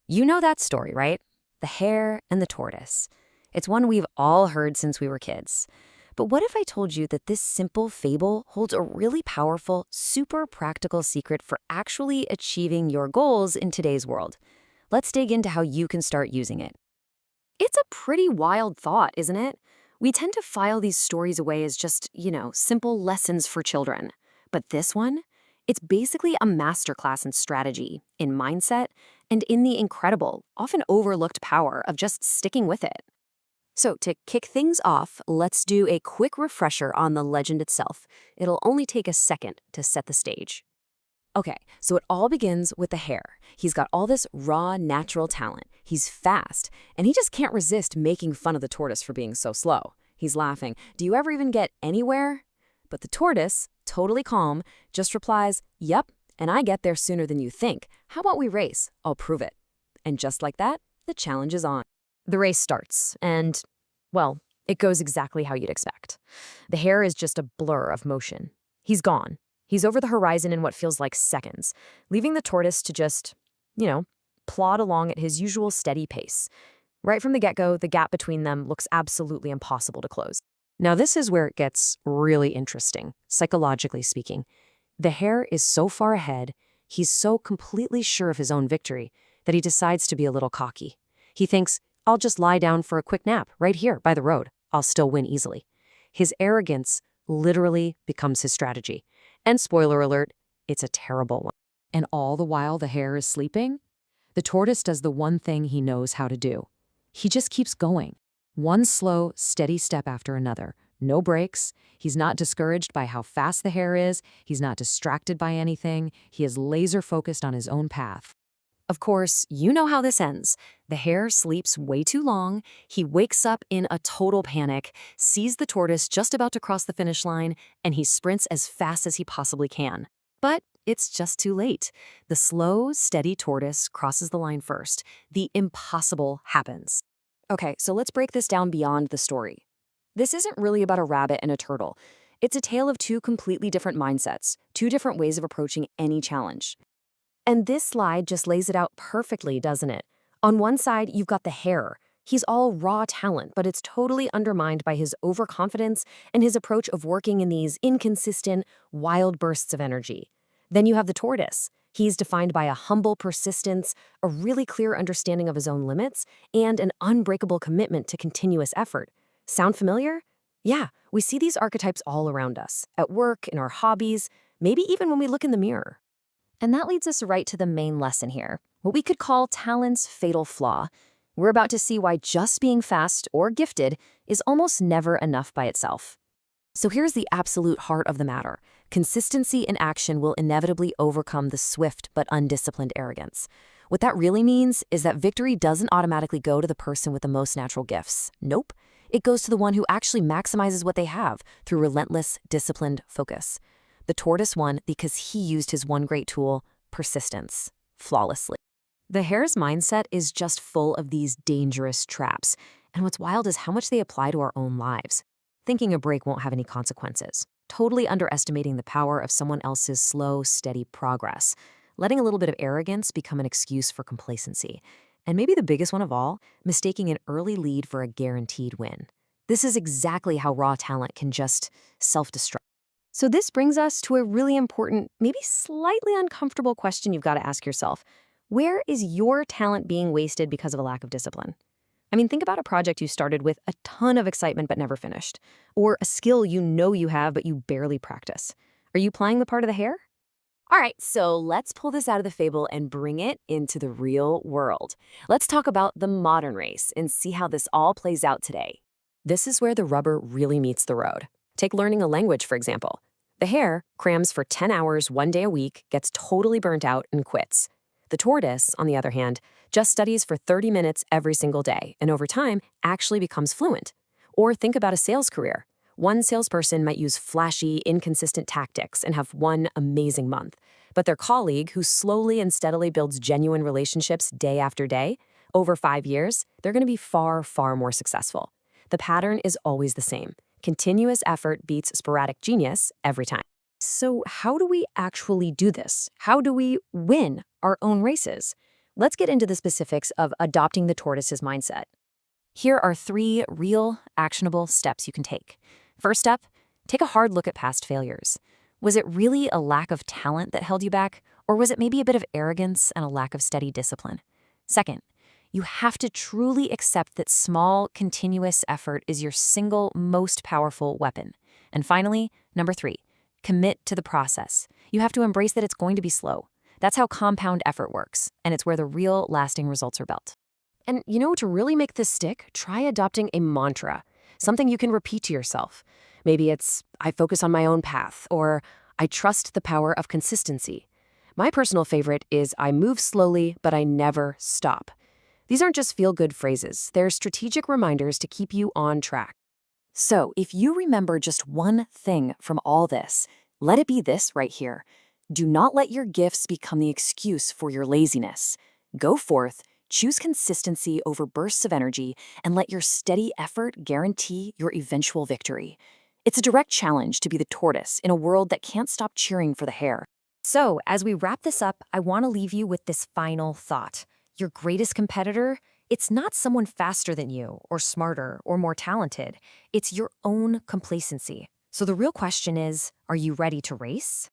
You know that story, right? The hare and the tortoise. It's one we've all heard since we were kids. But what if I told you that this simple fable holds a really powerful, super practical secret for actually achieving your goals in today's world? Let's dig into how you can start using it. It's a pretty wild thought, isn't it? We tend to file these stories away as just, simple lessons for children. But this one, it's basically a masterclass in strategy, in mindset, and in the incredible, often overlooked power of just sticking with it. So, to kick things off, let's do a quick refresher on the legend itself. It'll only take a second to set the stage. Okay, so it all begins with the hare. He's got all this raw, natural talent. He's fast, and he just can't resist making fun of the tortoise for being so slow. He's laughing, "Do you ever even get anywhere?" But the tortoise, totally calm, just replies, "Yep, and I get there sooner than you think. How about we race? I'll prove it." And just like that, the challenge is on. The race starts, and, well, it goes exactly how you'd expect. The hare is just a blur of motion. He's gone. He's over the horizon in what feels like seconds, leaving the tortoise to just, plod along at his usual steady pace. Right from the get-go, the gap between them looks absolutely impossible to close. Now, this is where it gets really interesting, psychologically speaking. The hare is so far ahead, he's so completely sure of his own victory, that he decides to be a little cocky. He thinks, "I'll just lie down for a quick nap right here by the road. I'll still win easily." His arrogance literally becomes his strategy. And spoiler alert, it's a terrible one. And all the while the hare is sleeping, the tortoise does the one thing he knows how to do. He just keeps going. One slow, steady step after another. No breaks. He's not discouraged by how fast the hare is. He's not distracted by anything. He is laser focused on his own path. Of course, you know how this ends. The hare sleeps way too long. He wakes up in a total panic, sees the tortoise just about to cross the finish line, and he sprints as fast as he possibly can. But it's just too late. The slow, steady tortoise crosses the line first. The impossible happens. Okay, so let's break this down beyond the story. This isn't really about a rabbit and a turtle. It's a tale of two completely different mindsets, two different ways of approaching any challenge. And this slide just lays it out perfectly, doesn't it? On one side, you've got the hare. He's all raw talent, but it's totally undermined by his overconfidence and his approach of working in these inconsistent, wild bursts of energy. Then you have the tortoise. He's defined by a humble persistence, a really clear understanding of his own limits, and an unbreakable commitment to continuous effort. Sound familiar? Yeah, we see these archetypes all around us, at work, in our hobbies, maybe even when we look in the mirror. And that leads us right to the main lesson here, what we could call talent's fatal flaw. We're about to see why just being fast or gifted is almost never enough by itself. So here's the absolute heart of the matter. Consistency in action will inevitably overcome the swift but undisciplined arrogance. What that really means is that victory doesn't automatically go to the person with the most natural gifts. Nope. It goes to the one who actually maximizes what they have through relentless, disciplined focus. The tortoise won because he used his one great tool, persistence, flawlessly. The hare's mindset is just full of these dangerous traps, and what's wild is how much they apply to our own lives. Thinking a break won't have any consequences, totally underestimating the power of someone else's slow, steady progress, letting a little bit of arrogance become an excuse for complacency, and maybe the biggest one of all, mistaking an early lead for a guaranteed win. This is exactly how raw talent can just self-destruct. So this brings us to a really important, maybe slightly uncomfortable question you've got to ask yourself. Where is your talent being wasted because of a lack of discipline? I mean, think about a project you started with a ton of excitement but never finished, or a skill you know you have but you barely practice. Are you playing the part of the hare? All right, so let's pull this out of the fable and bring it into the real world. Let's talk about the modern race and see how this all plays out today. This is where the rubber really meets the road. Take learning a language, for example. The hare crams for 10 hours one day a week, gets totally burnt out, and quits. The tortoise, on the other hand, just studies for 30 minutes every single day, and over time actually becomes fluent. Or think about a sales career. One salesperson might use flashy, inconsistent tactics and have one amazing month. But their colleague, who slowly and steadily builds genuine relationships day after day, over 5 years, they're going to be far, far more successful. The pattern is always the same. Continuous effort beats sporadic genius every time. So how do we actually do this? How do we win our own races? Let's get into the specifics of adopting the tortoise's mindset. Here are 3 real, actionable steps you can take. First step, take a hard look at past failures. Was it really a lack of talent that held you back, or was it maybe a bit of arrogance and a lack of steady discipline? Second, you have to truly accept that small, continuous effort is your single most powerful weapon. And finally, number 3, commit to the process. You have to embrace that it's going to be slow. That's how compound effort works, and it's where the real, lasting results are built. And to really make this stick, try adopting a mantra, something you can repeat to yourself. Maybe it's, I focus on my own path, or I trust the power of consistency. My personal favorite is, I move slowly, but I never stop. These aren't just feel-good phrases. They're strategic reminders to keep you on track. So, if you remember just one thing from all this, let it be this right here. Do not let your gifts become the excuse for your laziness. Go forth, choose consistency over bursts of energy, and let your steady effort guarantee your eventual victory. It's a direct challenge to be the tortoise in a world that can't stop cheering for the hare. So, as we wrap this up, I want to leave you with this final thought. Your greatest competitor? It's not someone faster than you, or smarter, or more talented. It's your own complacency. So the real question is, are you ready to race?